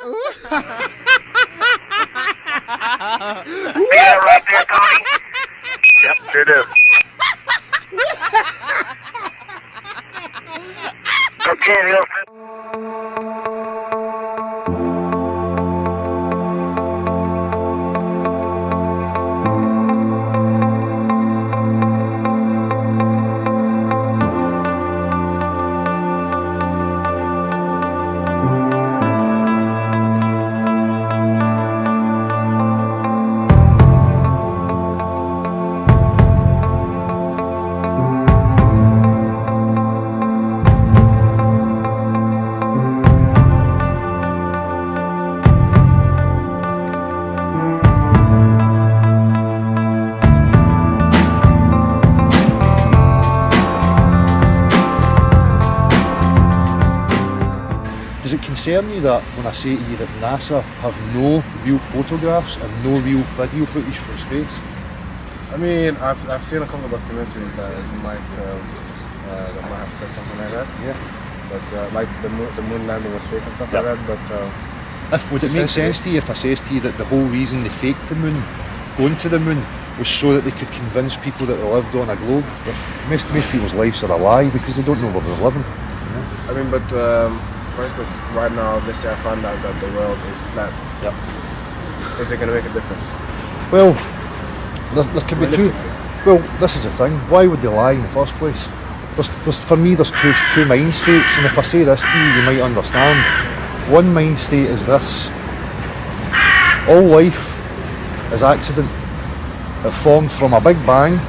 Yeah, right there, Tony. Yep, sure do. Okay, Wilson. Does it concern you that when I say to you that NASA have no real photographs and no real video footage from space? I mean, I've seen a couple of documentaries that might have said something like that. Yeah. But like the moon landing was fake and stuff Yeah. like that. But Would it make sense to you if I says to you that the whole reason they faked the moon, going to the moon, was so that they could convince people that they lived on a globe? Most people's lives are a lie because they don't know where they're living. I mean, but for instance, right now, let's say I found out that the world is flat. Yeah. Is it going to make a difference? Well, there can be two. Realistically. Well, this is the thing. Why would they lie in the first place? For me, there's two mind states, and if I say this to you, you might understand. One mind state is this: all life is accident. It formed from a big bang.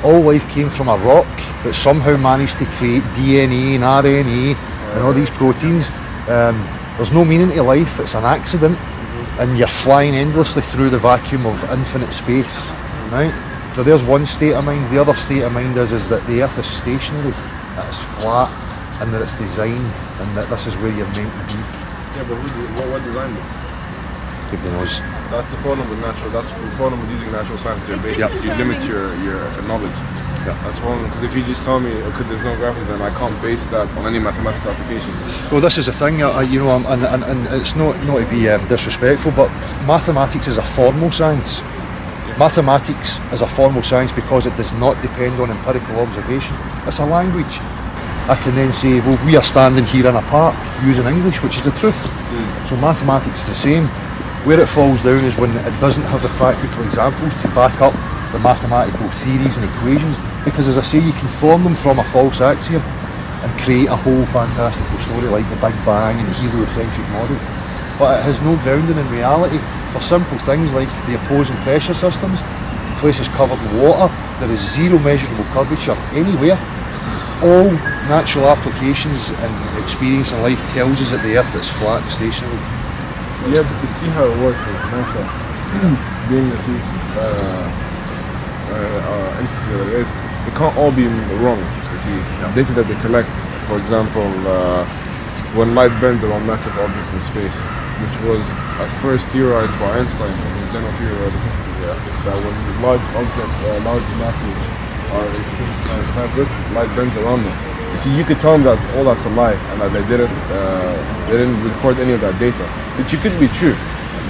All life came from a rock that somehow managed to create DNA and RNA and all these proteins. There's no meaning to life. It's an accident, and you're flying endlessly through the vacuum of infinite space, right? So there's one state of mind. The other state of mind is that the Earth is stationary, that it's flat, and that it's designed, and that this is where you're meant to be. Yeah, but what designed it? Everybody knows. That's the problem with that's the problem with using natural science as your basis. Yeah. You limit your knowledge. Yeah. That's one, because if you just tell me, okay, there's no gravity, then I can't base that on any mathematical application. Well, this is the thing, and it's not to be disrespectful, but mathematics is a formal science. Mathematics is a formal science because it does not depend on empirical observation. It's a language. I can then say, well, we are standing here in a park using English, which is the truth. So mathematics is the same. Where it falls down is when it doesn't have the practical examples to back up the mathematical theories and equations, because as I say, you can form them from a false axiom and create a whole fantastical story like the Big Bang and the heliocentric model. But it has no grounding in reality for simple things like the opposing pressure systems, places covered in water. There is zero measurable curvature anywhere. All natural applications and experience in life tells us that the Earth is flat and stationary. Yeah, but you see how it works with NASA being the huge entity that it is. It can't all be wrong. You see, data that they collect, for example, when light bends around massive objects in space, which was at first theorized by Einstein in his general theory of relativity, that when large objects, large masses are in space-time fabric, light bends around them. You see, you could tell them that all that's a lie and that they didn't record any of that data, which could be true.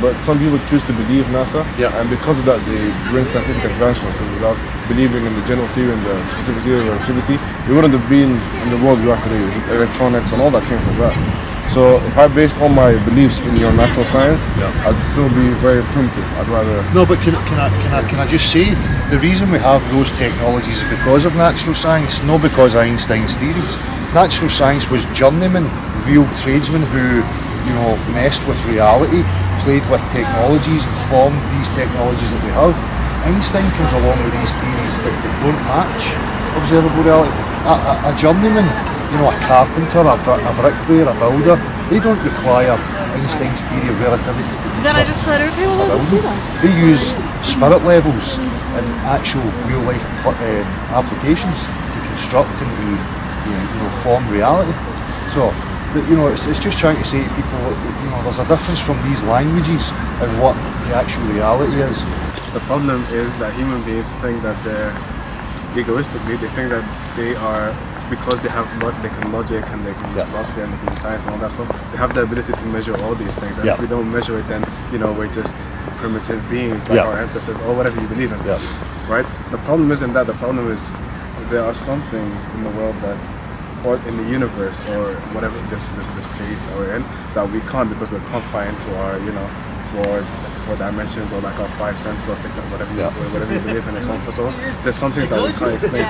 But some people choose to believe NASA, and because of that, they bring scientific advancements. And without believing in the general theory and the specific theory of relativity, we wouldn't have been in the world we are today. Electronics and all that came from that. So if I based all my beliefs in your natural science, I'd still be very primitive. I'd rather. No, but can I just say the reason we have those technologies is because of natural science, not because of Einstein's theories. Natural science was journeymen, real tradesmen who, messed with reality, played with technologies and formed these technologies that we have. Einstein comes along with these theories that don't match observable reality. A journeyman, a carpenter, a bricklayer, a builder, they don't require Einstein's theory of relativity. Then I just said, okay, well, let's do that. They use spirit levels and actual real life applications to construct and to form reality. So, it's just trying to say to people that, there's a difference from these languages and what the actual reality is. The problem is that human beings think that they're egoistically, they think that they because they can logic and they can use philosophy and they can use science and all that stuff. They have the ability to measure all these things, and if we don't measure it, then we're just primitive beings like our ancestors or whatever you believe in. Right? The problem isn't that. The problem is there are some things in the world that, or in the universe or whatever this place that we're in, that we can't because we're confined to our four dimensions or like our 5 senses or 6 whatever you believe in. So there's some things that we can't explain.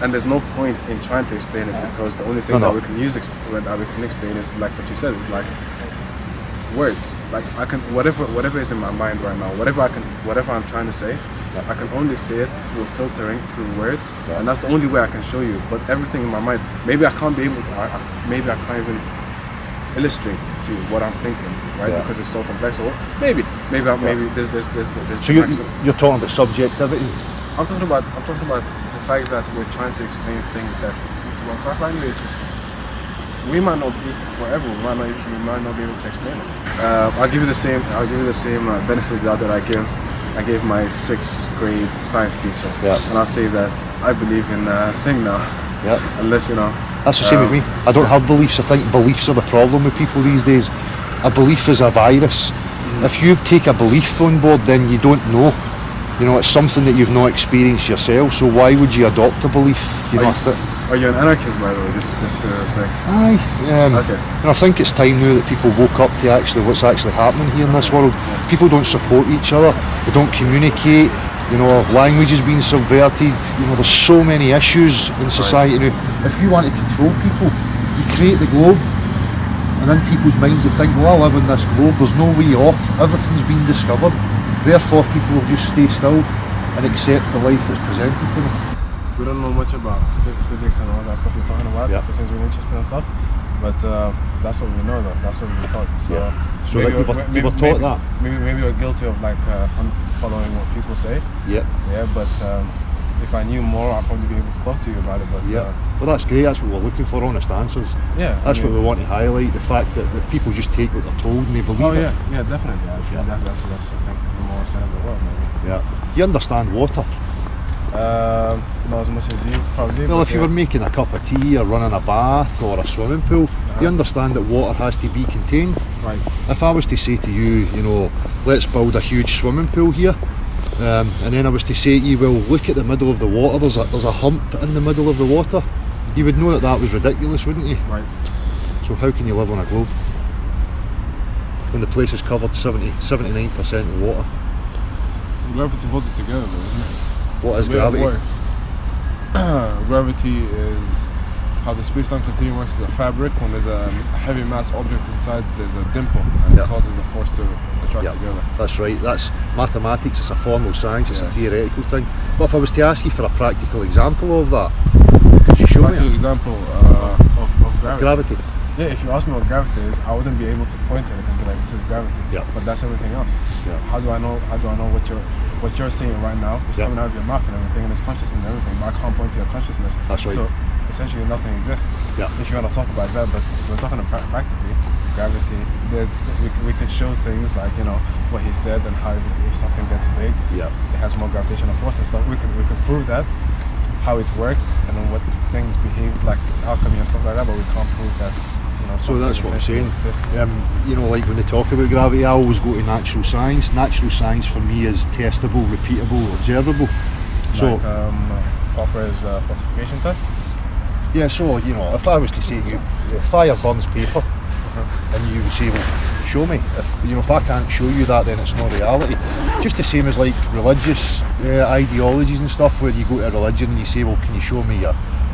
And there's no point in trying to explain it because the only thing that we can explain is like what you said, is like words. Like I can whatever is in my mind right now, whatever I'm trying to say, I can only say it through filtering, through words, and that's the only way I can show you. But everything in my mind, maybe I can't be able to, maybe I can't even illustrate to you what I'm thinking, right? Because it's so complex. Or maybe there's. So you're talking about subjectivity. I'm talking about the fact that we're trying to explain things that, well, quite frankly, we might not be forever. We might not be able to explain it. I'll give you the same benefit that I gave my 6th grade science teacher, and I'll say that I believe in a thing now. Unless That's the same with me. I don't have beliefs. I think beliefs are the problem with people these days. A belief is a virus. If you take a belief on board, then you don't know. It's something that you've not experienced yourself. So why would you adopt a belief? Are you an anarchist, by the way? Just to think. Aye. And I think it's time now that people woke up to what's actually happening here in this world. People don't support each other. They don't communicate. Language is being subverted. There's so many issues in society now. If you want to control people, you create the globe, and in people's minds they think, well, I live in this globe, there's no way off, everything's been discovered. Therefore people will just stay still and accept the life that's presented to them. We don't know much about physics and all that stuff you're talking about. This is really interesting and stuff. But that's what we know, though. That's what we were taught. So we were taught that. Maybe we're guilty of following what people say. But if I knew more, I'd probably be able to talk to you about it. But well, that's great. That's what we're looking for, honest answers. That's what we want to highlight. The fact that people just take what they're told and they believe it. Yeah, definitely. That's I think the more side of the world, maybe. You understand water? Not as much as you probably. Well, if you were making a cup of tea or running a bath or a swimming pool, you understand that water has to be contained. Right. If I was to say to you, let's build a huge swimming pool here, and then I was to say to you, well, look at the middle of the water, there's a hump in the middle of the water, you would know that was ridiculous, wouldn't you? Right. So how can you live on a globe when the place is covered 79% with water? Gravity holds it together, though, isn't it? What is gravity? Gravity is how the space-time continuum works. Is a fabric. When there's a heavy mass object inside, there's a dimple, and it causes a force to attract together. That's right. That's mathematics. It's a formal science. It's a theoretical thing. But if I was to ask you for a practical example of that, could you show me? Practical example of gravity. Yeah, if you ask me what gravity is, I wouldn't be able to point at it and be like, this is gravity. But that's everything else. How do I know what you're saying right now is coming out of your mouth and everything, and it's consciousness and everything, but I can't point to your consciousness. That's right. So essentially nothing exists. If you want to talk about that, but if we're talking about practically, gravity, we could show things like, what he said and how if something gets big, it has more gravitational force and stuff. We can prove that, how it works, and then what things behave, like alchemy and stuff like that, but we can't prove that. So that's what I'm saying. Like when they talk about gravity, I always go to natural science. Natural science for me is testable, repeatable, observable. So Popper's falsification test? Yeah, so if I was to say to you, fire burns paper, and you would say, well, show me. If I can't show you that, then it's not reality. Just the same as like religious ideologies and stuff, where you go to a religion and you say, well, can you show me your...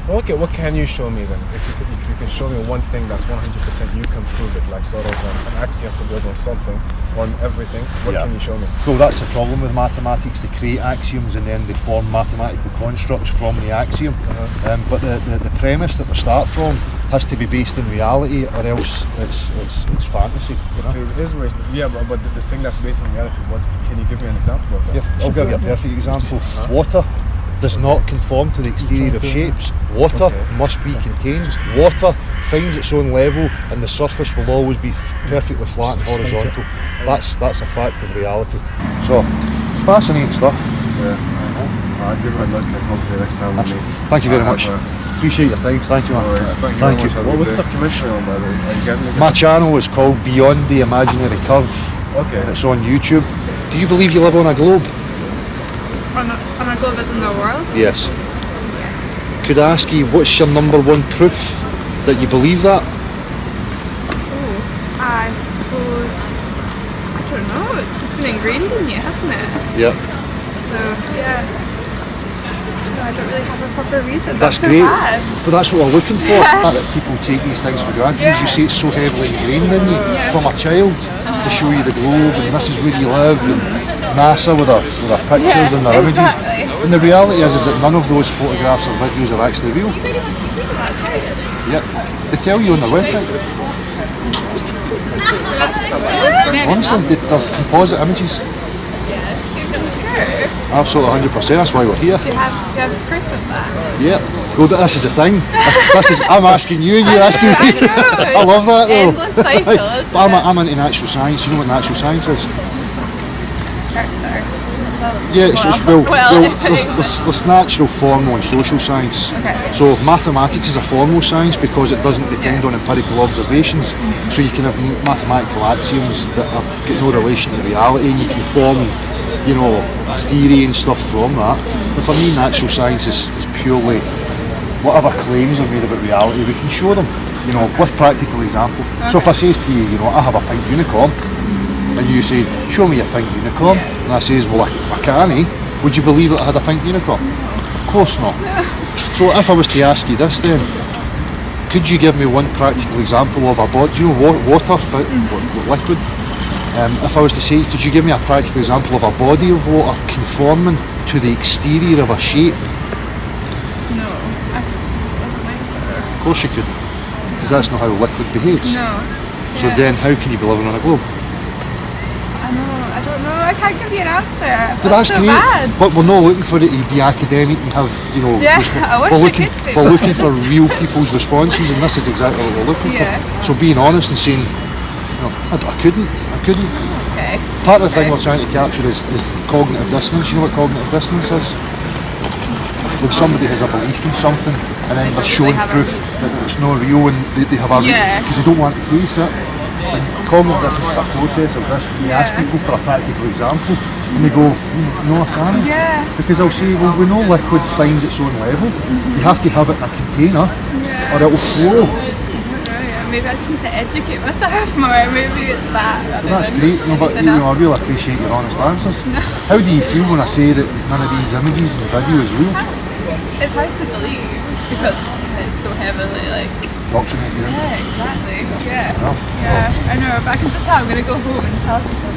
Okay, what can you show me then? If you can show me one thing that's 100%, you can prove it, like sort of an axiom to build on something, on everything. What can you show me? Well, that's the problem with mathematics. They create axioms and then they form mathematical constructs from the axiom. But the premise that they start from has to be based in reality, or else it's fantasy. It is based, but the thing that's based on reality, what can you give me an example of that? Yeah, I'll give you a perfect example. Water does not conform to the exterior of shapes. Water must be contained. Water finds its own level, and the surface will always be perfectly flat and horizontal. That's a fact of reality. So, fascinating stuff. I'll give it a look, and hopefully next time we meet. Thank you very much. Appreciate your time. Thank you, man. Thank you very much. Have a What good was the day. documentary on, by the way? Are you getting it? My channel is called Beyond the Imaginary Curve. Okay. It's on YouTube. Do you believe you live on a globe? On a globe as in the world? Yes. Could I ask you, what's your number one proof that you believe that? I suppose, I don't know, it's just been ingrained in you, hasn't it? Yep. So, yeah. I don't really have a proper reason. That's so great. bad. But that's what we're looking for. That people take these things for granted. As you say, it's so heavily ingrained in you from a child. They show you the globe and this is where you live, and NASA with their pictures and their images. exactly. And the reality is that none of those photographs or videos are actually real. Yep. They tell you on their website. Honestly, they're composite images. Absolutely 100%. That's why we're here. Do you have proof of that? Yeah. Well, this is the thing. I'm asking you and you're asking me. I love that though. Endless cycle, isn't But I'm into natural science. You know what natural science is? Yeah, there's natural, formal and social science. Okay. So mathematics is a formal science because it doesn't depend on empirical observations. So you can have mathematical axioms that have got no relation to reality, and you can form, you know, a theory and stuff from that. But for me, natural science is purely whatever claims are made about reality, we can show them, you know, with practical example. So if I says to you, you know, I have a pink unicorn, and you said, show me a pink unicorn, and I says, well, I can't, would you believe that I had a pink unicorn? Of course not. So if I was to ask you this then, could you give me one practical example of a body, you know, water, liquid? If I was to say, could you give me a practical example of a body of water conforming to the exterior of a shape? No. I don't think so. Of course you could, because that's not how liquid behaves. No. So Yeah. then how can you be living on a globe? I don't know. I can't give you an answer. But That's that's so great. bad. But we're not looking for it to be academic and have, you know, Yeah, I wish we're I looking, could be, we're but- looking for real people's responses, and this is exactly what we're looking Yeah. for. So being honest and saying, you know, I couldn't. Okay. Part of the thing we're trying to capture is cognitive dissonance. You know what cognitive dissonance is? When somebody has a belief in something and then they're showing have proof that it's not real, and they have a Yeah. because they don't want to face it. And cognitive dissonance is a process of this. We ask Yeah. people for a practical example and they go, no, I can't. Yeah. Because I'll say, well, we know liquid finds its own level. You have to have it in a container or it will flow. Maybe I just need to educate myself more. Maybe it's that. Well, that's great, no, but you know, I really appreciate your honest answers. How do you feel when I say that none of these images and video is real? It's hard to believe because it's so heavily like. Doctrinated, you know? Yeah, exactly. Yeah. No. Yeah, I know, but I can just tell I'm gonna go home and tell people.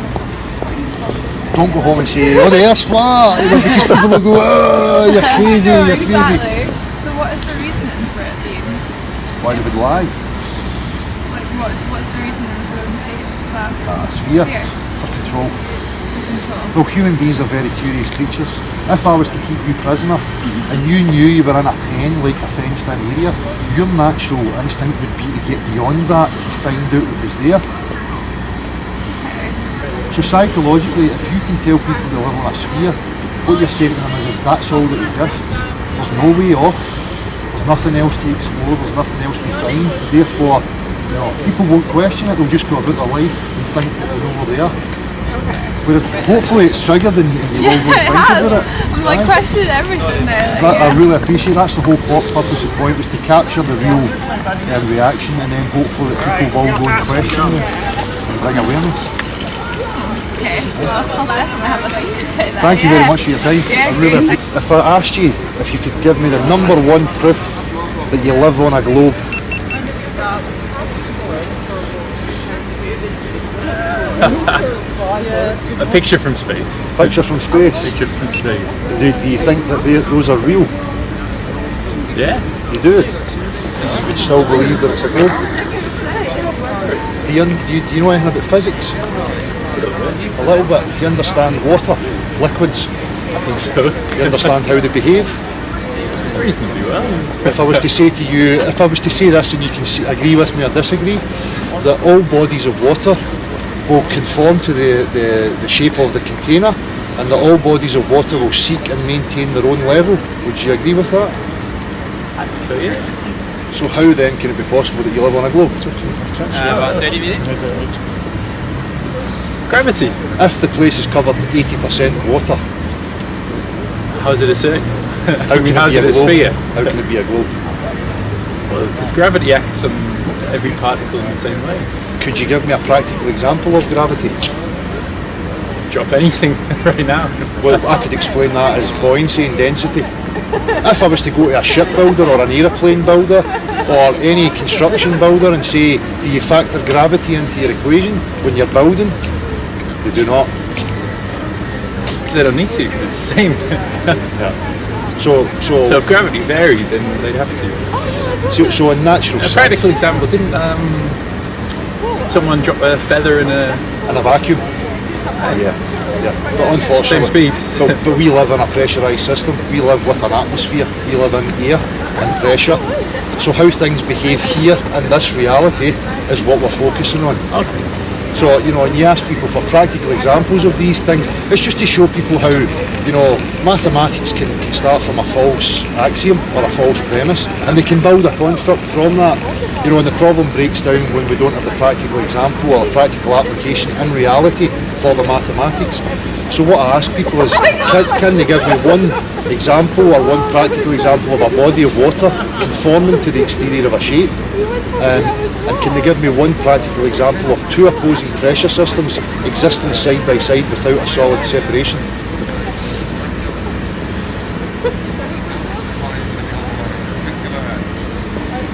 Don't go home and say, oh, the air's flat. Because people will go, oh, you're crazy, No, you're crazy. exactly. So what is the reasoning for it being? Why they would lie? Like, what's the reasoning for them saying that? It's fear, Fear. for control. Control. Well, human beings are very curious creatures. If I was to keep you prisoner and you knew you were in a pen, like a fenced-in area, your natural instinct would be to get beyond that to find out what was there. So psychologically, if you can tell people they live on a sphere, what you're saying to them is that's all that exists. There's no way off. There's nothing else to explore. There's nothing else to find. Therefore, you know, people won't question it. They'll just go about their life and think that they know we're there. Whereas hopefully it's triggered and you will go and think about it. I'm like Aye. questioning everything now. Like, I really appreciate that's the whole purpose of the point, was to capture the real reaction, and then hopefully that people will go and question you and bring awareness. Okay, well, I'll definitely have a think about that. Thank you very much for your time. Yeah, I really great. if I asked you if you could give me the number one proof that you live on a globe, A picture from space. picture from space, Picture from space. do you think that those are real? Yeah. You do? You would still believe that it's a globe? Do you know anything about physics? A little bit. Do you understand water, liquids? I think so. You understand how they behave? Reasonably well. If I was to say to you, if I was to say this and you can agree with me or disagree, that all bodies of water will conform to the shape of the container, and that all bodies of water will seek and maintain their own level. Would you agree with that? I think so, yeah. So how then can it be possible that you live on a globe? About 30 minutes. Gravity. If the place is covered 80% water, How's it a circle? how can How's it it be a a globe? sphere? How can it be a globe? Well, because gravity acts on every particle in the same way. Could you give me a practical example of gravity? Drop anything right now. Well, I could explain that as buoyancy and density. If I was to go to a shipbuilder or an aeroplane builder or any construction builder and say, do you factor gravity into your equation when you're building? They do not. They don't need to because it's the same. So So if gravity varied, then they'd have to. so in natural A science, practical example, didn't someone drop a feather in a... in a vacuum, yeah. But unfortunately, Same speed. but we live in a pressurised system. We live with an atmosphere. We live in air and pressure. So how things behave here in this reality is what we're focusing on. Okay. So, and you ask people for practical examples of these things, it's just to show people how, mathematics can start from a false axiom or a false premise, and they can build a construct from that. And the problem breaks down when we don't have the practical example or practical application in reality for the mathematics. So what I ask people is, can they give me one example or one practical example of a body of water conforming to the exterior of a shape? And can they give me one practical example of two opposing pressure systems existing side by side without a solid separation?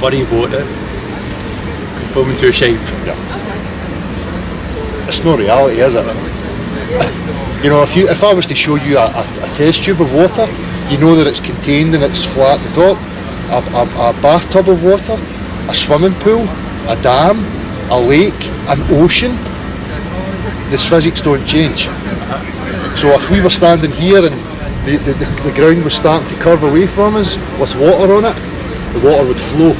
Body of water conforming to a shape. It's no reality, is it? If I was to show you a test tube of water, you know that it's contained and it's flat at the top. A bathtub of water, a swimming pool, a dam, a lake, an ocean, this physics don't change. So if we were standing here and the ground was starting to curve away from us with water on it, the water would flow.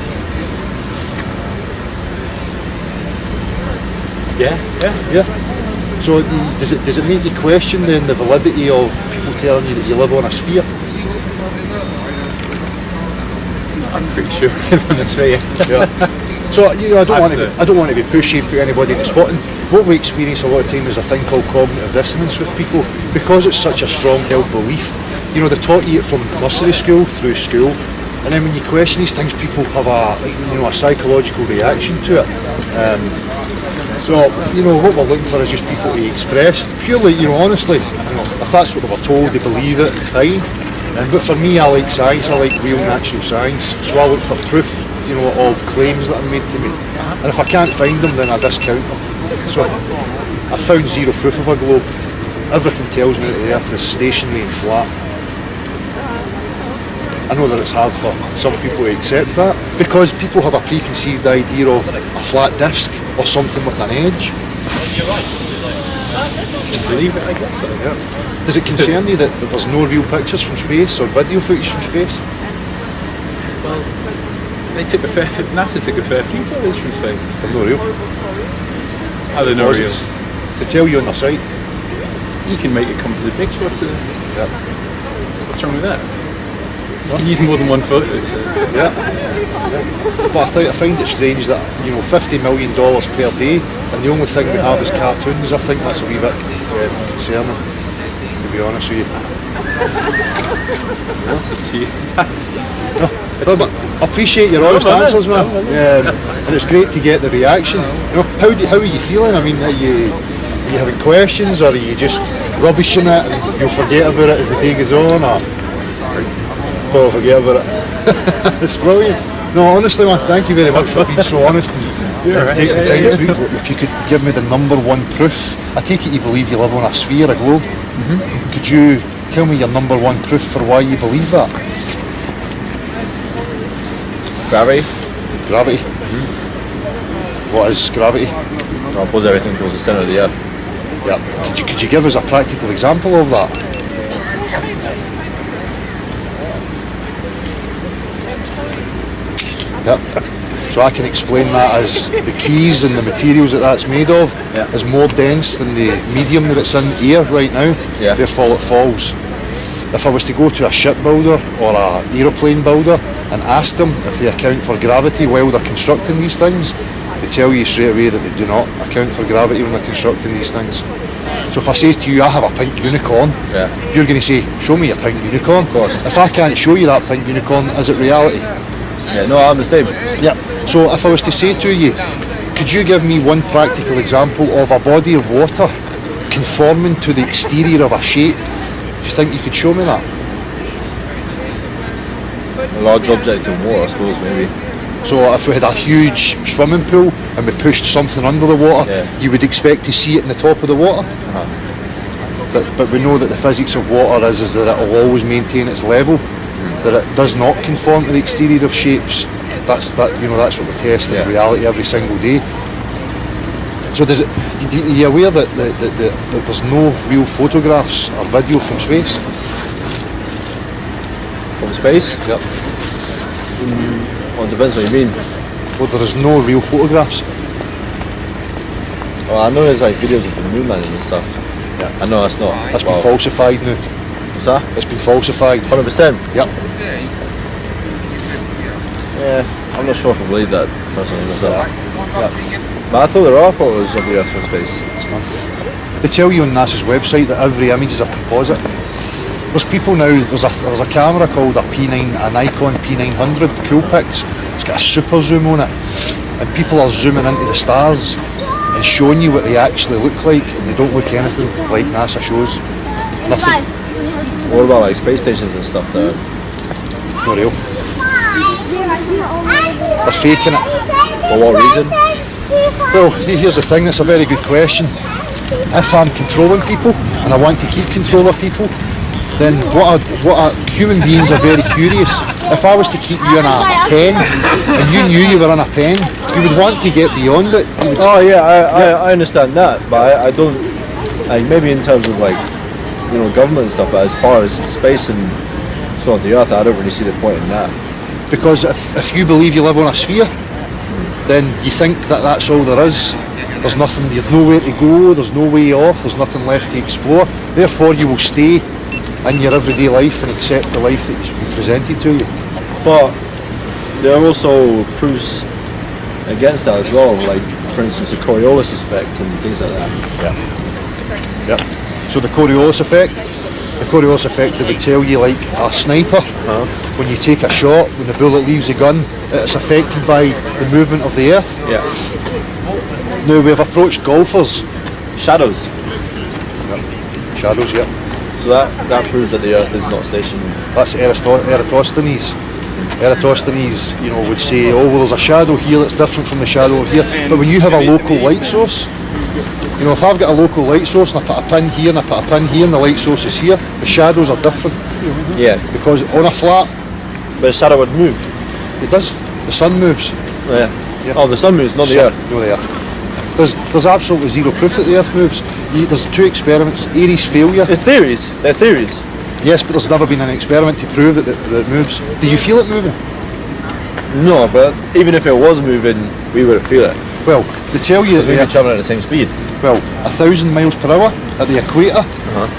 Yeah. So does it make you question then the validity of people telling you that you live on a sphere? I'm pretty sure we live on a sphere. So I don't want to be pushy and put anybody in the spot. And what we experience a lot of time is a thing called cognitive dissonance with people because it's such a strong held belief. They taught you it from nursery school through school, and then when you question these things, people have a psychological reaction to it. So what we're looking for is just people to express purely, honestly. If that's what they were told, they believe it, fine. But for me, I like science. I like real natural science. So I look for proof, of claims that are made to me. And if I can't find them, then I discount them. So I found zero proof of a globe. Everything tells me that the Earth is stationary and flat. I know that it's hard for some people to accept that because people have a preconceived idea of a flat disc or something with an edge. Believe it, I guess so. Does it concern you that there's no real pictures from space or video footage from space? Well, NASA took a fair few photos from space. They're not real. How they're not real? They tell you on their site. You can make a composite picture. What's wrong with that? You can use more than one photo. Yeah. But I find it strange that $50 million per day, and the only thing we have is cartoons. I think that's a wee bit concerning, to be honest with you. That's up to you. But I appreciate your honest answers, man. And it's great to get the reaction. How are you feeling? I mean, are you having questions, or are you just rubbishing it and you'll forget about it as the day goes on? Or forget about it. It's brilliant. No, honestly, man, thank you very much for being so honest and taking the time to speak. If you could give me the number one proof, I take it you believe you live on a sphere, a globe. Mm-hmm. Could you tell me your number one proof for why you believe that? Gravity. Gravity. Mm-hmm. What is gravity? Well, I suppose everything goes to the centre of the earth. Yeah. Could you give us a practical example of that? Yep. So I can explain that as the keys and the materials that's made of is more dense than the medium that it's in air right now. Yeah. Therefore it falls. if I was to go to a shipbuilder or a aeroplane builder and ask them if they account for gravity while they're constructing these things, they tell you straight away that they do not account for gravity when they're constructing these things. So if I say to you, I have a pink unicorn, Yeah. you're going to say, show me your pink unicorn. Of course. If I can't show you that pink unicorn, is it reality? Yeah, no, I'm the same. Yeah. So if I was to say to you, could you give me one practical example of a body of water conforming to the exterior of a shape? Do you think you could show me that? A large object in water, I suppose, maybe. So if we had a huge swimming pool and we pushed something under the water, Yeah. you would expect to see it in the top of the water. But we know that the physics of water is that it will always maintain its level, that it does not conform to the exterior of shapes. That's what we test in reality every single day. So are you aware that there's no real photographs or video from space? From space? Yep. Well, it depends what you mean. Well, there is no real photographs. Well, I know there's like videos of the moon landing and stuff. Yeah. I know that's not. That's been falsified now. What's that? It's been falsified. 100%. Yep. Yeah, I'm not sure if I believe that personally myself. But I thought there are photos of the Earth from space. It's none. They tell you on NASA's website that every image is a composite. There's people now, there's a camera called a Nikon P900 Coolpix. It's got a super zoom on it. And people are zooming into the stars and showing you what they actually look like, and they don't look anything like NASA shows. Nothing. What about like space stations and stuff that Not real. They're faking it. for what reason? Well, here's the thing, that's a very good question. If I'm controlling people and I want to keep control of people, then human beings are very curious. If I was to keep you in a pen and you knew you were in a pen, you would want to get beyond it. You would, Oh yeah, I understand that, but I don't like maybe in terms of like government and stuff. But as far as space and so on the Earth, I don't really see the point in that. because if you believe you live on a sphere, then you think that that's all there is. There's nothing, there's nowhere to go, there's no way off, there's nothing left to explore. Therefore you will stay in your everyday life and accept the life that's been presented to you. But there are also proofs against that as well, like for instance the Coriolis effect and things like that. Yep. So the Coriolis effect, they would tell you like a sniper, when you take a shot, when the bullet leaves the gun, it's affected by the movement of the earth. Yeah. Now we've approached golfers. Shadows. Shadows, yep. So that proves that the Earth is not stationary. That's Eratosthenes. Eratosthenes, would say, oh well, there's a shadow here that's different from the shadow over here. But when you have a local light source, if I've got a local light source and I put a pin here and I put a pin here and the light source is here, the shadows are different. Yeah. Because on a flat, But the shadow would move. it does. The sun moves. Yeah. Yeah. Oh, the sun moves, not the Earth. No, the Earth. There's absolutely zero proof that the Earth moves. There's two experiments. Ares failure. It's theories. They're theories. Yes, but there's never been an experiment to prove that it moves. Do you feel it moving? No, but even if it was moving, we wouldn't feel it. Well, they tell you that We'd the be Earth, travelling at the same speed. 1,000 miles per hour at the equator,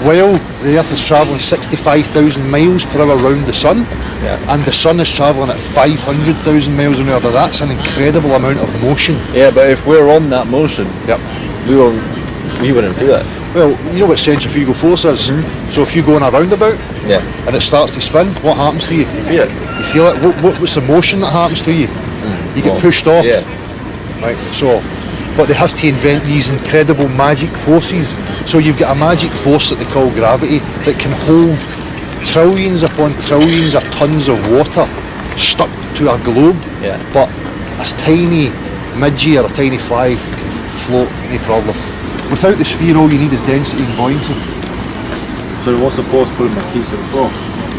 while the Earth is travelling 65,000 miles per hour around the Sun, Yeah. and the Sun is travelling at 500,000 miles an hour. Now, that's an incredible amount of motion. Yeah, but if we're on that motion, Yep. we wouldn't feel it. Well, you know what centrifugal force is? So if you go on a roundabout Yeah. and it starts to spin, what happens to you? You feel it. You feel it? What's the motion that happens to you? You get Well, pushed off. Yeah. Right, but they have to invent these incredible magic forces. So you've got a magic force that they call gravity that can hold trillions upon trillions of tons of water stuck to a globe. Yeah. But a tiny midgie or a tiny fly can float, no problem. Without the sphere, all you need is density and buoyancy. So what's the force pulling my keys to the floor?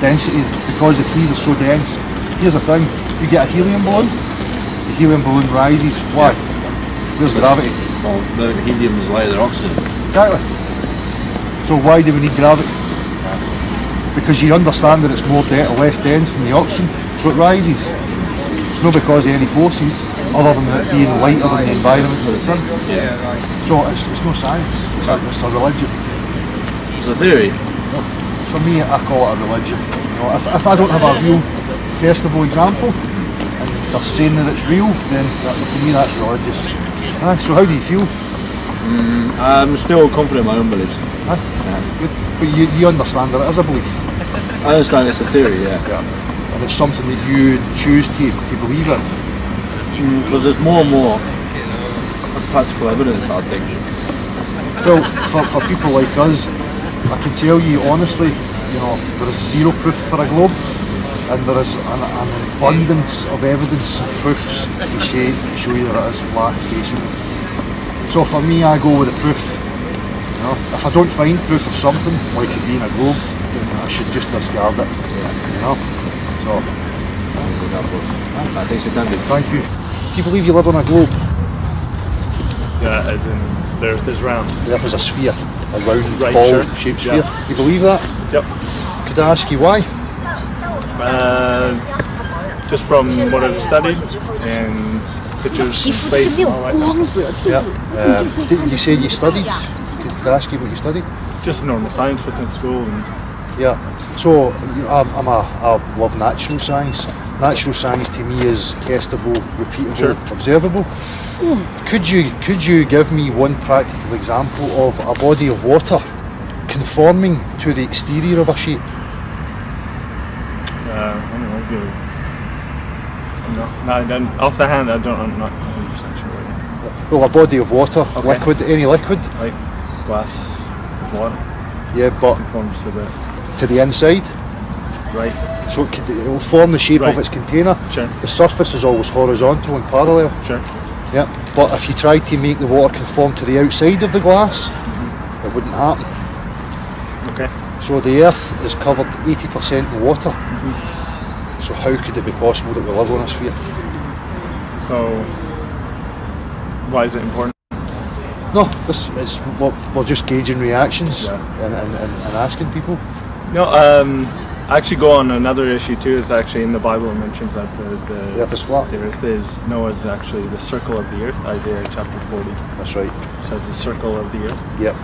Density, because the keys are so dense. Here's the thing, you get a helium balloon, the helium balloon rises. Why? There's gravity. Well, the helium is lighter than oxygen. Exactly. So why do we need gravity? Because you understand that it's less dense than the oxygen, so it rises. It's not because of any forces other than it being lighter than the environment of the sun. So it's no science, it's a religion. It's a theory. for me, I call it a religion. You know, if I don't have a real testable example, and they're saying that it's real, then to me that's religious. So how do you feel? I'm still confident in my own beliefs. Good. But you understand that it is a belief. I understand it's a theory, yeah. And it's something that you choose to believe in. Because there's more and more practical evidence, I think. Well, for people like us, I can tell you honestly, you know, there is zero proof for a globe, and there is an abundance of evidence and proofs to show you that it is flat, stationary. So for me, I go with the proof. You know, if I don't find proof of something, like it being a globe, then I should just discard it. You know. So. I think so, can do. Thank you. Do you believe you live on a globe? Yeah, as in the Earth is round. The Earth is a sphere, a round, Right, ball-shaped sphere. Yeah. You believe that? Yep. Could I ask you why? Just from what I've studied and pictures from space and all that. Yeah. You said you studied. Could I ask you what you studied? Just normal science within school. And Yeah. So I love natural science. Natural science to me is testable, repeatable, Sure. observable. Could you give me one practical example of a body of water conforming to the exterior of a shape? I don't know. I'm not, off the hand, I'm not 100% sure right now. Well, a body of water, Okay. liquid, any liquid. Like glass with water Yeah, but conforms to the to the inside. right. So it will form the shape of Right. its container. Sure. The surface is always horizontal and parallel. Sure. Yeah. But if you try to make the water conform to the outside of the glass, it wouldn't happen. Okay. So the Earth is covered 80% in water. So how could it be possible that we live on a sphere? So why is it important? No, this is we're just gauging reactions Yeah. and asking people. No, I actually go on another issue too. Is actually in the Bible it mentions that The Earth is flat. the Earth is actually the circle of the Earth. Isaiah chapter 40 That's right. says the circle of the Earth. Yep.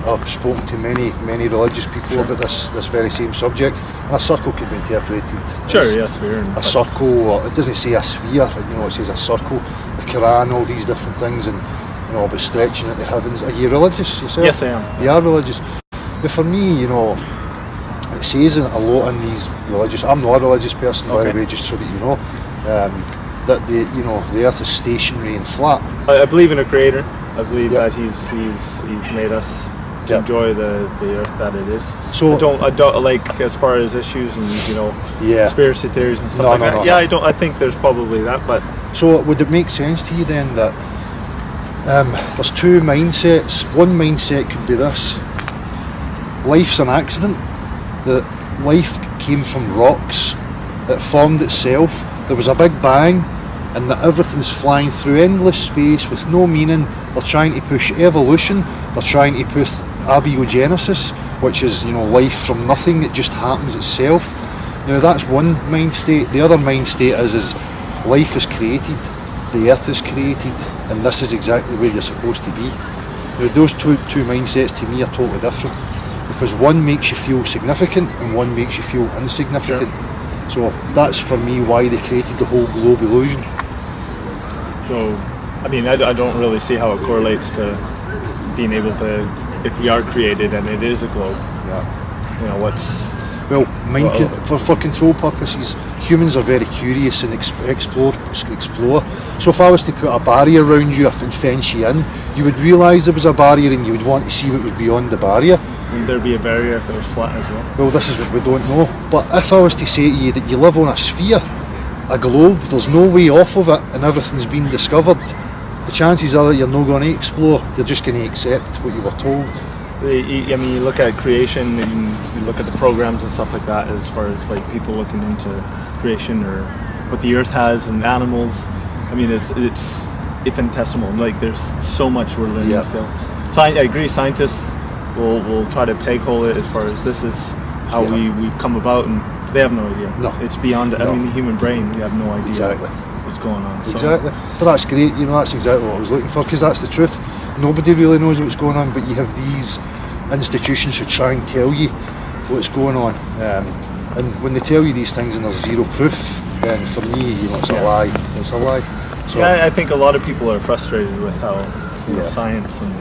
I've spoken to many religious people about this very same subject. And a circle can be interpreted Sure, as yes, we're in. a circle, or it doesn't say a sphere, you know, it says a circle. The Quran, all these different things, and you know, about stretching at the heavens. Are you religious yourself? Yes, I am. You are religious. But for me, you know, it says a lot in these religious. I'm not a religious person, by the Okay. way, just so that you know, that the Earth is stationary and flat. I believe in a creator. I believe Yeah. that he's made us to Yeah. enjoy the earth that it is. So I don't like as far as issues and yeah. conspiracy theories and stuff No, like no, that. no, Yeah, no. I think there's probably that, but So would it make sense to you then that there's two mindsets? One mindset could be this: life's an accident. That life came from rocks. It formed itself. There was a big bang, and that everything's flying through endless space with no meaning. They're trying to push evolution. They're trying to push abiogenesis, which is life from nothing. It just happens itself. Now that's one mind state. The other mind state is life is created, the earth is created, and this is exactly where you're supposed to be. Now those two mindsets to me are totally different, because one makes you feel significant and one makes you feel insignificant. Sure. So that's for me why they created the whole globe illusion. so I mean I don't really see how it correlates to being able to, if we are created and it is a globe. Yeah. What's Well, Well, for control purposes, humans are very curious and explore. So if I was to put a barrier around you and fence you in, you would realise there was a barrier and you would want to see what was beyond the barrier. would there be a barrier if it was flat as well? Well, this is what we don't know. But if I was to say to you that you live on a sphere, a globe, there's no way off of it and everything's been discovered, the chances are that you're not going to explore, you're just going to accept what you were told. I mean, you look at creation and you look at the programs and stuff like that, as far as like people looking into creation or what the earth has and animals. I mean, it's infinitesimal. Like there's so much we're learning Yeah. still. I agree. Scientists will try to peg hole it as far as this is how Yeah. we've come about, and they have no idea. No. It's beyond. I No. mean, the human brain. We have no idea Exactly. what's going on. So, Exactly. But that's great, that's exactly what I was looking for, because that's the truth. Nobody really knows what's going on, but you have these institutions who try and tell you what's going on. And when they tell you these things and there's zero proof, then for me, it's a lie. It's a lie. So Yeah, I think a lot of people are frustrated with how Yeah. science and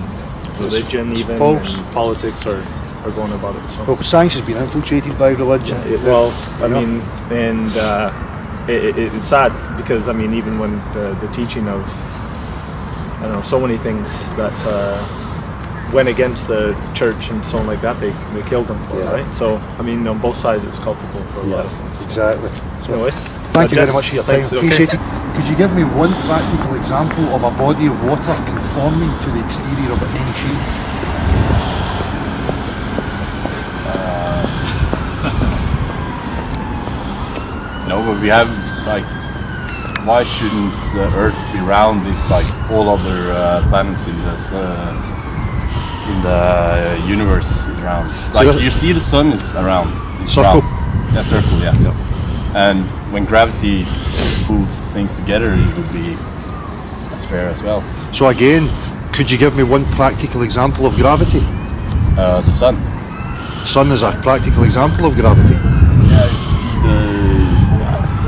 It's religion, even false. and politics are going about it. So. well, science has been infiltrated by religion. Well, I You know? mean, and it's sad because I mean, even when the teaching of so many things that went against the church and so on like that, they killed them for, Yeah. right? So I mean, on both sides, it's culpable for a lot of things. Exactly. So, anyways, Thank you very much for your time. thanks, okay. Appreciate it. Could you give me one practical example of a body of water conforming to the exterior of any shape? No, but we have like, why shouldn't the Earth be round if like all other planets in the universe is round? Like that- you see, the sun is around. It's Circle. round. Yeah, circle. Yeah. And when gravity pulls things together, it would be as fair as well. So again, could you give me one practical example of gravity? The sun. Sun is a practical example of gravity. Yeah, if you see the.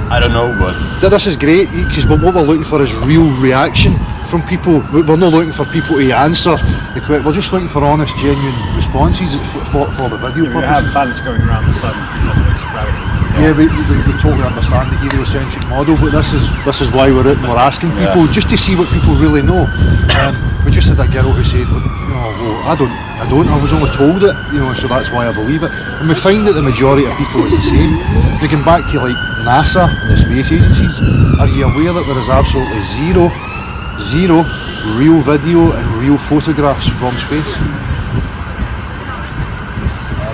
I don't know, but This is great because what we're looking for is real reaction from people. We're not looking for people to answer the question. We're just looking for honest, genuine responses for the video We purposes. have planets going around the sun because of its gravity. Yeah, we totally understand the heliocentric model, but this is why we're out and we're asking people just to see what people really know. We just had a girl who said, well, I don't. I was only told it, so that's why I believe it. And we find that the majority of people is the same. They come back to like NASA and the space agencies. Are you aware that there is absolutely zero real video and real photographs from space?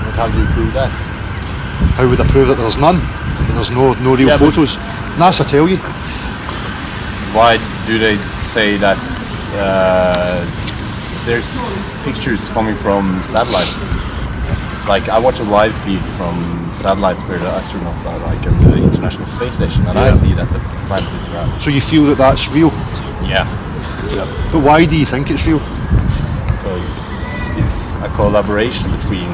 but how do you prove that? How would I prove that there's none? That there's no real Yeah, but- photos? NASA tell you. Why do they say that there's pictures coming from satellites? Like I watch a live feed from satellites where the astronauts are like at the International Space Station, and I see that the planet is around. So you feel that that's real. Yeah, But why do you think it's real? because it's a collaboration between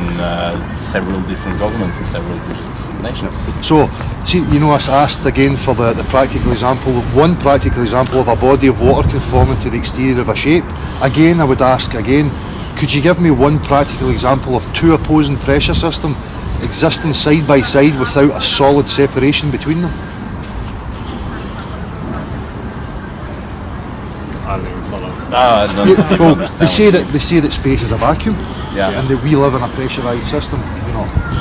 several different governments and several different nations. So, see, I asked again for the practical example, one practical example of a body of water conforming to the exterior of a shape. Again, I would ask again, could you give me one practical example of two opposing pressure systems existing side by side without a solid separation between them? I don't even follow. I don't Well, understand they say what that space is a vacuum, Yeah. and that we live in a pressurized system.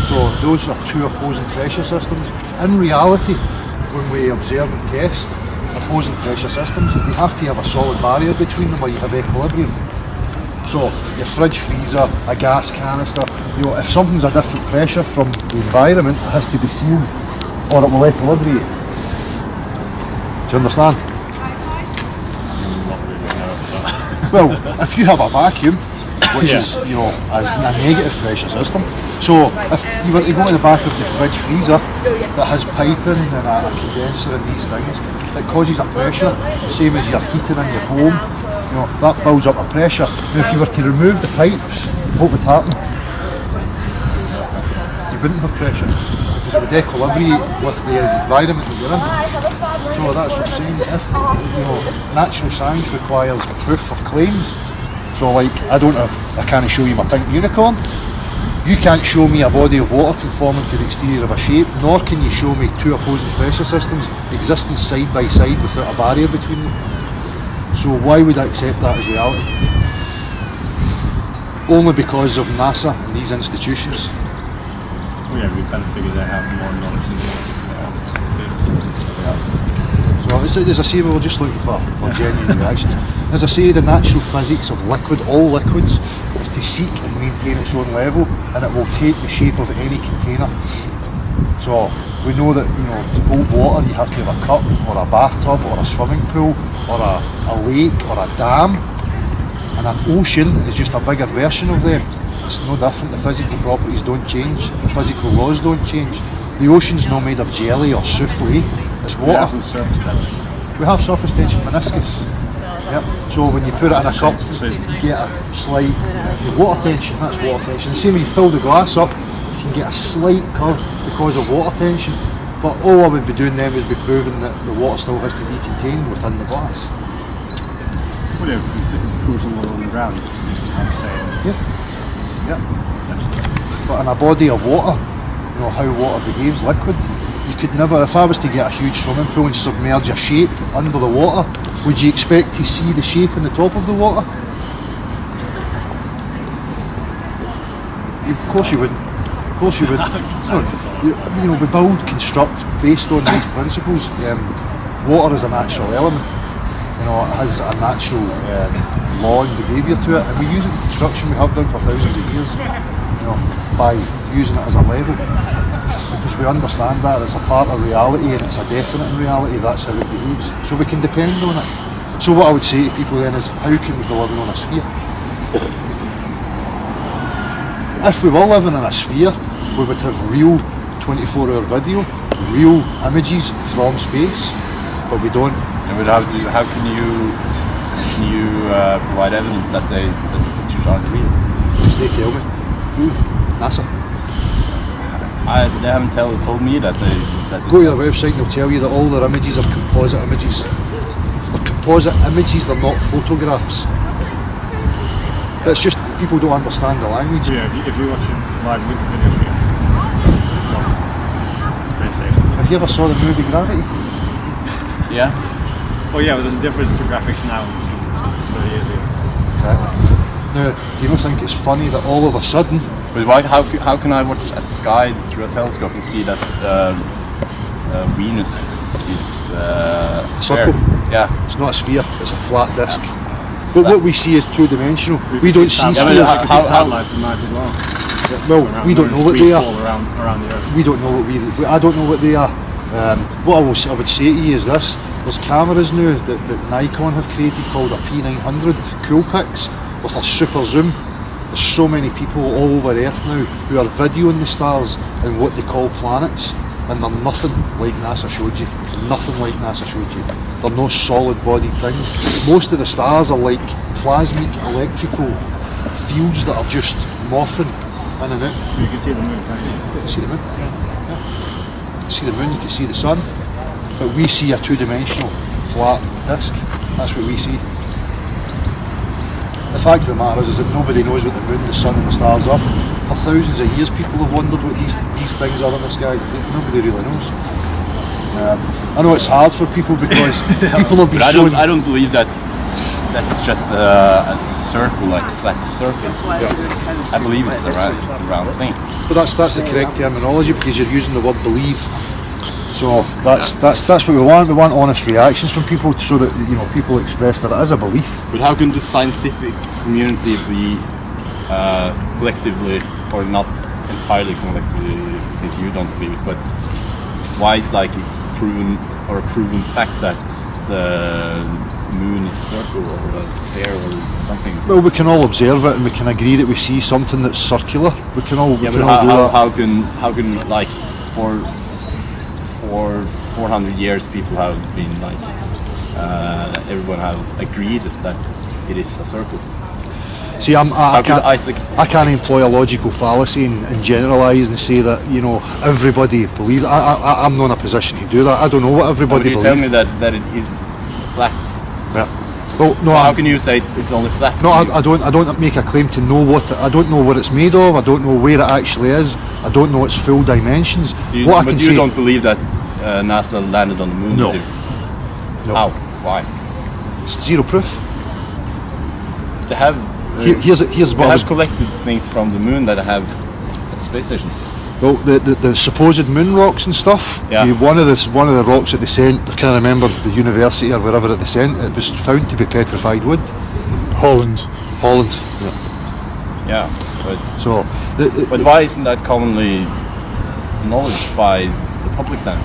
So those are two opposing pressure systems. In reality, when we observe and test opposing pressure systems, they have to have a solid barrier between them, or you have equilibrium. So your fridge freezer, a gas canister, if something's a different pressure from the environment, it has to be sealed, or it will equilibrate. Do you understand? Well, if you have a vacuum, which is, as a negative pressure system, so if you were to go in the back of the fridge freezer that has piping and a condenser and these things, it causes a pressure, same as your heating in your home, that builds up a pressure. Now if you were to remove the pipes, what would happen? You wouldn't have pressure, because it would equilibrate with the environment that you're in. So that's what I'm saying. If natural science requires proof of claims, so like I can't show you my pink unicorn. You can't show me a body of water conforming to the exterior of a shape, nor can you show me two opposing pressure systems existing side by side without a barrier between them. So why would I accept that as reality? Only because of NASA and these institutions. Well, yeah, we kind of figured they have more knowledge than So as I say, we were just looking for genuine reactions. As I say, the natural physics of all liquids, is to seek and maintain its own level, and it will take the shape of any container. So we know that to hold water you have to have a cup or a bathtub or a swimming pool or a lake or a dam, and an ocean is just a bigger version of them. It's no different. The physical properties don't change, the physical laws don't change. The ocean's not made of jelly or souffle, it's we water. have some surface tension. We have surface tension meniscus. Yep. So when you put it in a cup, you get a slight water tension. That's water tension. The same when you fill the glass up, you can get a slight curve because of water tension, but all I would be doing then is be proving that the water still has to be contained within the glass. Well, yeah, if it pours a lot on the ground, it's kind of saying. Yeah. But in a body of water, you know how water behaves, liquid, you could never, if I was to get a huge swimming pool and submerge a shape under the water, would you expect to see the shape in the top of the water? Of course you wouldn't. Of course you wouldn't. So, you know, we build, construct based on these principles. Water is a natural element. You know, it has a natural law and behaviour to it, and we use it in construction. We have done for thousands of years. You know, by using it as a level, because we understand that it's a part of reality and it's a definite in reality. That's how it behaves. So we can depend on it. So what I would say to people then is, how can we be living on a sphere? If we were living in a sphere, we would have real 24-hour video, real images from space, but we don't. And how can you provide evidence that the pictures aren't real? Because they tell me. Who? NASA. They haven't told me that they. Go to their website and they'll tell you that all their images are composite images. They're composite images, they're not photographs. But it's just people don't understand the language. Yeah, if you're watching live videos from space station. Have you ever saw the movie Gravity? Yeah. Oh yeah, well, there's a difference to graphics now from 30 years ago. Now, do you not think it's funny that all of a sudden... But why, how can I watch at the sky through a telescope and see that Venus is a sphere? Circle? Yeah. It's not a sphere, it's a flat disc. But what we see is two-dimensional. We don't see spheres. How satellites at night as well. Well, we don't know what they are. Around the Earth. We don't know what I don't know what they are. What I would say to you is this: there's cameras now that Nikon have created called a P900 Coolpix with a super zoom. There's so many people all over Earth now who are videoing the stars and what they call planets, and they're nothing like NASA showed you. Nothing like NASA showed you. They're no solid bodied things. Most of the stars are like plasmic electrical fields that are just morphing in and out. So you can see the moon, can't you? You can see the moon. Yeah. You can see the moon, you can see the sun. But we see a two-dimensional flat disc. That's what we see. The fact of the matter is that nobody knows what the moon, the sun and the stars are. For thousands of years people have wondered what these things are in the sky. Nobody really knows. I know it's hard for people because people have been shown... I don't believe that it's just a circle, like a flat circle. Yeah. I believe it's a round thing. But that's the correct terminology because you're using the word believe. So that's what we want. We want honest reactions from people so that people express that it is a belief. But how can the scientific community be collectively, or not entirely collectively, since you don't believe it, but why is it's proven or a proven fact that the moon is circular or a sphere or something? Well, we can all observe it and we can agree that we see something that's circular. We can all. Yeah, we but can all do that. how can for 400 years people have been everyone have agreed that it is a circle? See, I can't employ a logical fallacy and generalise and say that everybody believes. I'm not in a position to do that. I don't know what everybody believes. Tell me that it is flat. Yeah. Well, no. So how can you say it's only flat? No, I don't make a claim to know I don't know what it's made of. I don't know where it actually is. I don't know its full dimensions. You don't believe that NASA landed on the moon? No. No. How? Why? It's zero proof. To have. Here's what I have collected things from the moon that I have at space stations. Well, the supposed moon rocks and stuff. Yeah. One of the rocks that they sent, I can't remember the university or wherever they sent. It was found to be petrified wood. Holland. Yeah. Yeah. But so. But why isn't that commonly acknowledged by the public then?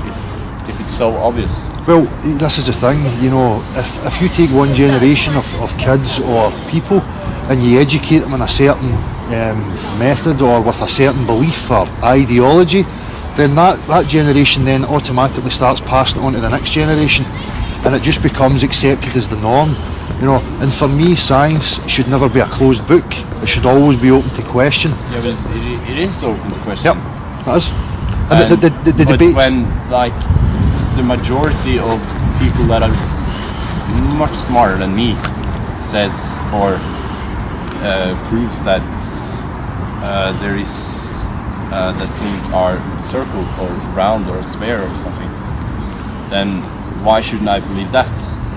If it's so obvious. Well, this is the thing. If you take one generation of kids or people and you educate them in a certain method or with a certain belief or ideology, then that generation then automatically starts passing it on to the next generation, and it just becomes accepted as the norm. And for me, science should never be a closed book. It should always be open to question. Yeah, but it is open to question. Yep. That is. And the but debates. when like the majority of people that are much smarter than me says or proves that there is that things are circle or round or sphere or something, then why shouldn't I believe that?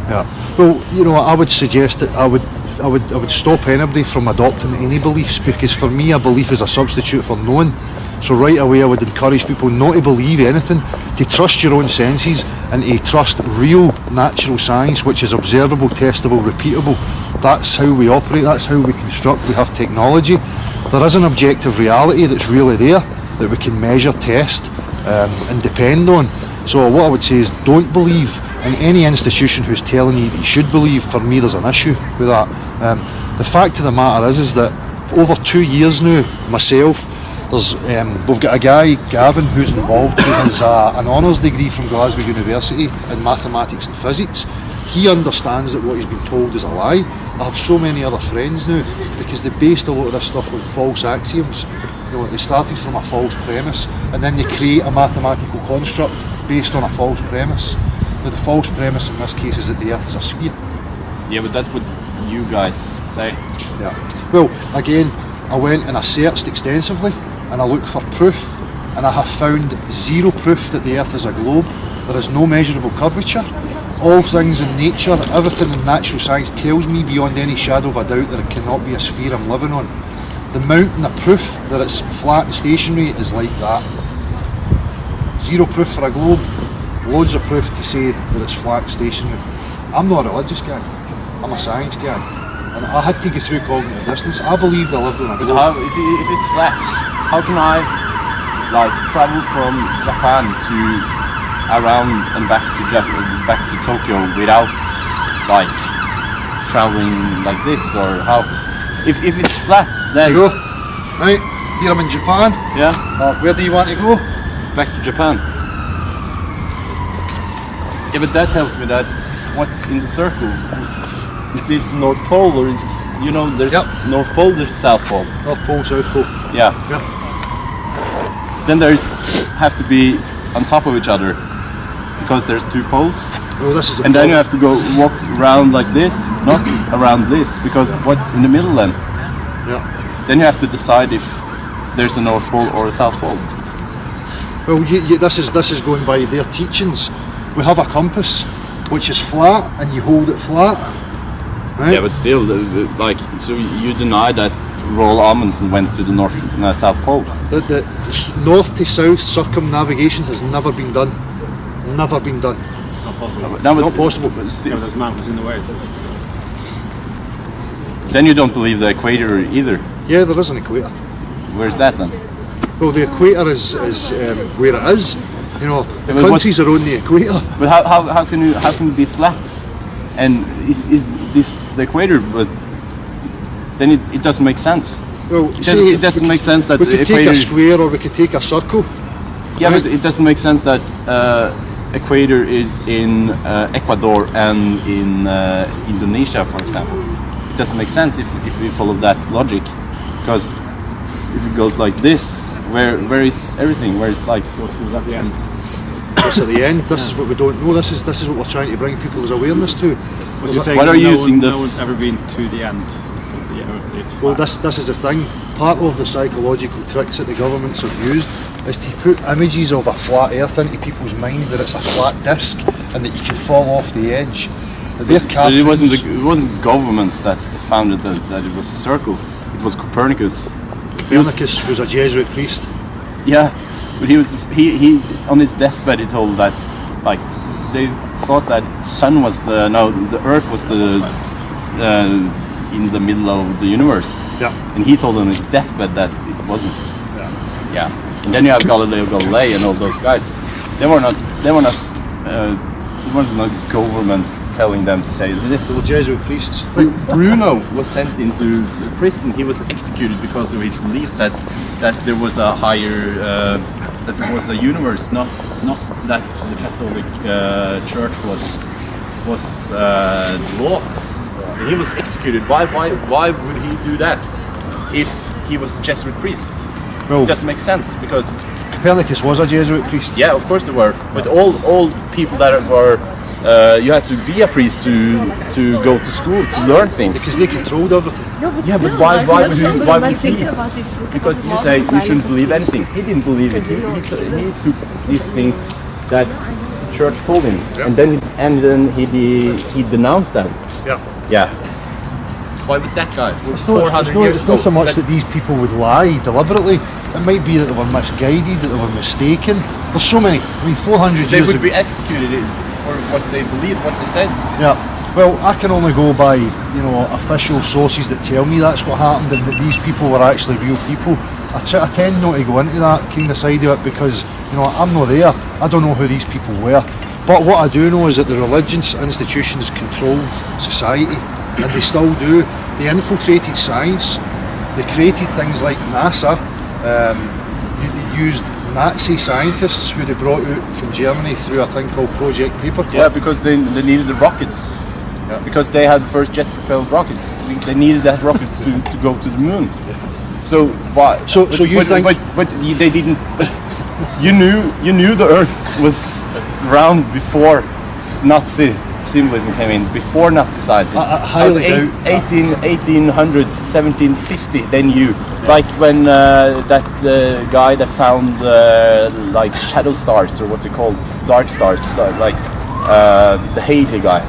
Yeah. Well, I would suggest that I would stop anybody from adopting any beliefs, because for me a belief is a substitute for knowing. So right away I would encourage people not to believe anything, to trust your own senses and to trust real natural science, which is observable, testable, repeatable. That's how we operate, that's how we construct. We have technology. There is an objective reality that's really there, that we can measure, test and depend on. So what I would say is, don't believe in any institution who's telling you that you should believe. For me, there's an issue with that. The fact of the matter is that for over 2 years now, myself, we've got a guy, Gavin, who's involved, who has an honours degree from Glasgow University in mathematics and physics. He understands that what he's been told is a lie. I have so many other friends now, because they based a lot of this stuff on false axioms. They started from a false premise, and then they create a mathematical construct based on a false premise. Now, the false premise in this case is that the Earth is a sphere. Yeah, but that's what you guys say. Yeah. Well, again, I went and I searched extensively, and I looked for proof, and I have found zero proof that the Earth is a globe. There is no measurable curvature. All things in nature, everything in natural science tells me beyond any shadow of a doubt that it cannot be a sphere I'm living on. The mountain of proof that it's flat and stationary is like that. Zero proof for a globe, loads of proof to say that it's flat and stationary. I'm not a religious guy, I'm a science guy. And I had to go through cognitive dissonance. I believed I lived on a But globe. how, if it's flat, how can I like travel from Japan to around and back to Tokyo without like traveling like this, or how? If it's flat, then There you go. Right, here I'm in Japan. yeah, Where do you want to go? back to Japan. Yeah, but that tells me that what's in the circle is this the North Pole, or is this, there's Yep. North Pole, there's South Pole. North Pole, South Pole. Yeah. Yeah. Then have to be on top of each other because there's two poles. Well, this is And then you have to go walk around like this, not around this, because what's in the middle then? Yeah. Then you have to decide if there's a North Pole or a South Pole. Well, this is going by their teachings. We have a compass, which is flat, and you hold it flat. Right? Yeah, but still, so you deny that Roald Amundsen went to the North and South Pole. The north to south circumnavigation has never been done. Never been done. It's not possible. That was Not possible. but Yeah, still- there's mountains in the way. Then you don't believe the equator either. Yeah, there is an equator. Where's that then? Well, the equator is where it is. The but what's- countries are on the equator. But how can it be flat? And is this the equator? But then it doesn't make sense. Well, It doesn't make sense that we the could take equator. a square or we could take a circle. Yeah, right? but it doesn't make sense that equator is in Ecuador and in Indonesia, for example. It doesn't make sense if we follow that logic, because if it goes like this, where is everything? Where is like Was at the end. It's at the end. This is what we don't know. This is what we're trying to bring people's awareness to. But you're saying What are you no using one, the no one's ever been to the end. Yeah, it's Well, flat. this is the thing. Part of the psychological tricks that the governments have used is to put images of a flat Earth into people's mind, that it's a flat disc and that you can fall off the edge. Their But it wasn't cartoons- it wasn't governments that founded that it was a circle. It was Copernicus. Copernicus was a Jesuit priest. Yeah, but he on his deathbed he told that like they thought that sun was the Earth was the in the middle of the universe. Yeah. And he told on his deathbed that it wasn't. Yeah. And then you have Galileo Galilei and all those guys. They were not governments telling them to say this. They were Jesuit priests. Bruno was sent into prison. He was executed because of his beliefs that there was a higher that there was a universe, not that the Catholic Church was the law. And he was executed. Why would he do that if he was a Jesuit priest? Well, It doesn't make sense because Copernicus was a Jesuit priest. Yeah, of course they were. But all people that were, you had to be a priest to go to school to learn things. Because they controlled everything. Yeah, but why would he? Because you say you shouldn't believe anything. He didn't believe it. He took these things that the church told him, and then he denounced them. Yeah. Yeah. Why would that guy? It's 400 not, years it's not ago. so much that these people would lie deliberately. It might be that they were misguided, that they were mistaken. There's so many. I mean, 400 they years would ago. be executed for what they believed, what they said. Yeah. Well, I can only go by, official sources that tell me that's what happened and that these people were actually real people. I tend not to go into that kind of side of it because, I'm not there. I don't know who these people were. But what I do know is that the religious institutions controlled society, and they still do. They infiltrated science. They created things like NASA. They used Nazi scientists who they brought out from Germany through a thing called Project Paperclip. Yeah, because they needed the rockets. Yeah. Because they had the first jet-propelled rockets. They needed that rocket to go to the moon. So why? So you think? But they didn't. You knew the Earth was round before Nazi symbolism came in. Before Nazi scientists. I highly doubt. 1800s, 1750. They knew. Like when that guy that found like shadow stars, or what they call dark stars, like the Halley guy.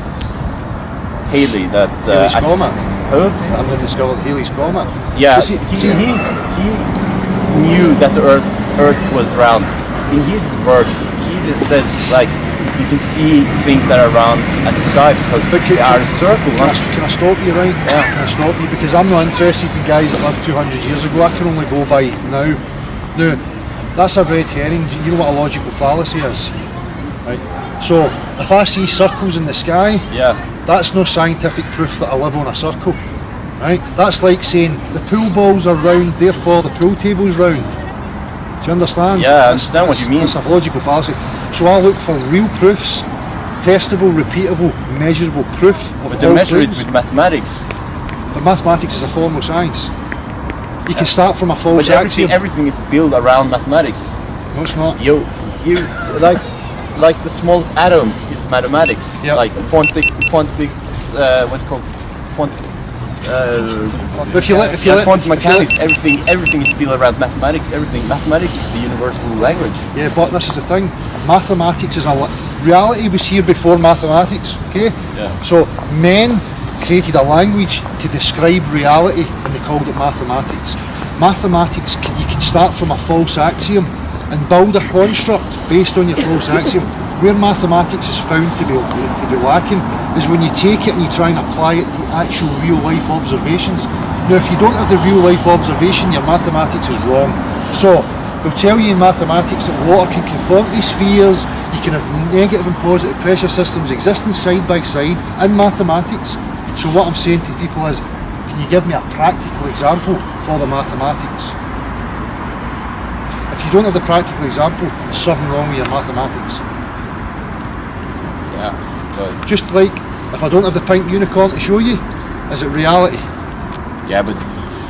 Halley, that Halley's Comet. Who? I've been discovered Halley's Comet. Yeah, See, he knew that the Earth was round. In his works, he says like you can see things that are round at the sky because they are a circle. Can I stop you, Ryan? Yeah. Can I stop you? Because I'm not interested in guys that lived 200 years ago. I can only go by now. Now, that's a red herring. You know what a logical fallacy is? Right? So, if I see circles in the sky, Yeah. that's no scientific proof that I live on a circle. Right? That's like saying the pool balls are round, therefore the pool table's round. Do you understand? Yeah, I understand what you mean. That's a logical fallacy. So I look for real proofs, testable, repeatable, measurable proof of But they all measure it claims. with mathematics. But mathematics is a formal science. You can start from a false But axiom. everything is built around mathematics. No, it's not. You like the smallest atoms is mathematics. Yep. Like quantic what do you call If you let quantum mechanics, everything is built around mathematics. Mathematics is the universal language. Yeah, but this is the thing. Mathematics is reality was here before mathematics. Okay. Yeah. So men created a language to describe reality, and they called it mathematics. Mathematics, you can start from a false axiom and build a construct based on your false axiom. Where mathematics is found to be lacking is when you take it and you try and apply it to actual real life observations. Now, if you don't have the real life observation, your mathematics is wrong. So they'll tell you in mathematics that water can conform to spheres, you can have negative and positive pressure systems existing side by side in mathematics. So what I'm saying to people is, can you give me a practical example for the mathematics? If you don't have the practical example, there's something wrong with your mathematics. Yeah. But Just like, if I don't have the pink unicorn to show you, is it reality? yeah, but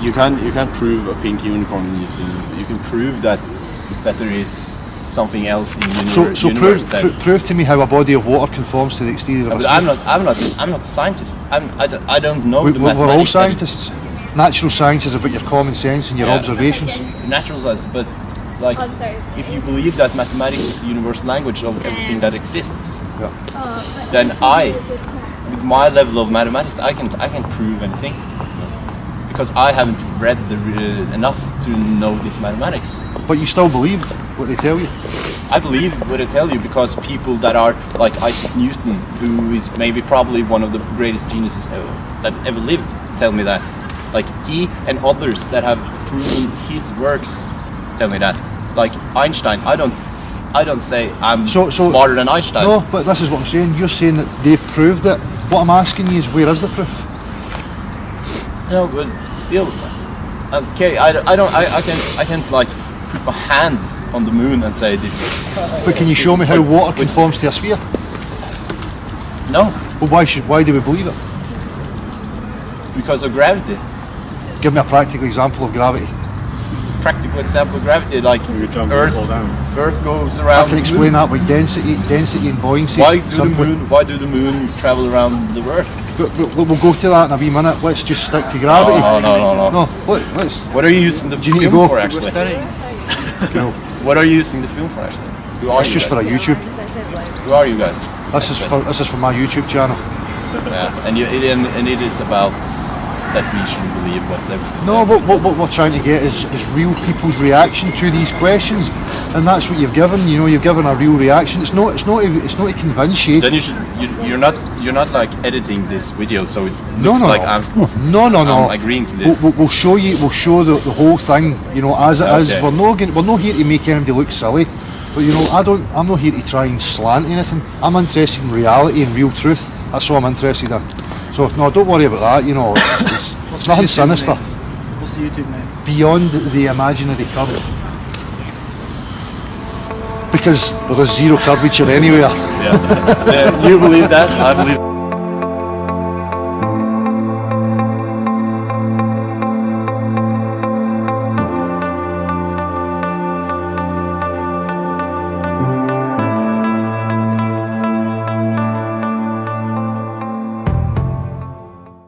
you can't prove a pink unicorn. You can prove that there is something else in the So universe. that prove to me how a body of water conforms to the exterior of a but sphere. I'm not a scientist. I don't know the We're all mathematics that is- scientists. Natural science is about your common sense and your Yeah. observations. natural science, but like if you believe that mathematics is the universal language of everything that exists, Yeah. then with my level of mathematics, I can prove anything because I haven't read enough to know this mathematics. But you still believe what they tell you. I believe what I tell you because people that are like Isaac Newton, who is maybe probably one of the greatest geniuses that ever lived, tell me that. Like he and others that have proven his works tell me that. Like Einstein, I don't say I'm So smarter than Einstein. No, but this is what I'm saying. You're saying that they've proved it. What I'm asking you is, where is the proof? No, but still, okay. I can't like put my hand on the moon and say this. But can you show me how water conforms to a sphere? No, Well, why do we believe it? because of gravity. Give me a practical example of gravity. practical example of gravity, like You're jumping Earth. fall down. Earth goes I around. can explain that with density and buoyancy. Why do the simply. moon? Why do the moon travel around the Earth? We'll go to that in a wee minute. Let's just stick to gravity. No. No, let's. What are you using the Do you need to film go? for actually? What are you using the film for actually? Who are It's you just for a guys? YouTube. Who are you guys? This is for my YouTube channel. Yeah, and it is about that we shouldn't believe what everything. No, what we're trying to get is real people's reaction to these questions, and that's what you've given. You know, you've given a real reaction. It's not to convince you. Then you're not like editing this video, so it No, looks no, like no. I'm agreeing to this. We'll show you. We'll show the whole thing. You know, as it is. Okay. We're not here to make anybody look silly. But you know, I'm not here to try and slant anything. I'm interested in reality and real truth. That's all I'm interested in. So no, don't worry about that. You know, it's nothing sinister. What's the YouTube name? Beyond the imaginary curve. Because there is zero curvature anywhere. Yeah. You believe that? I believe.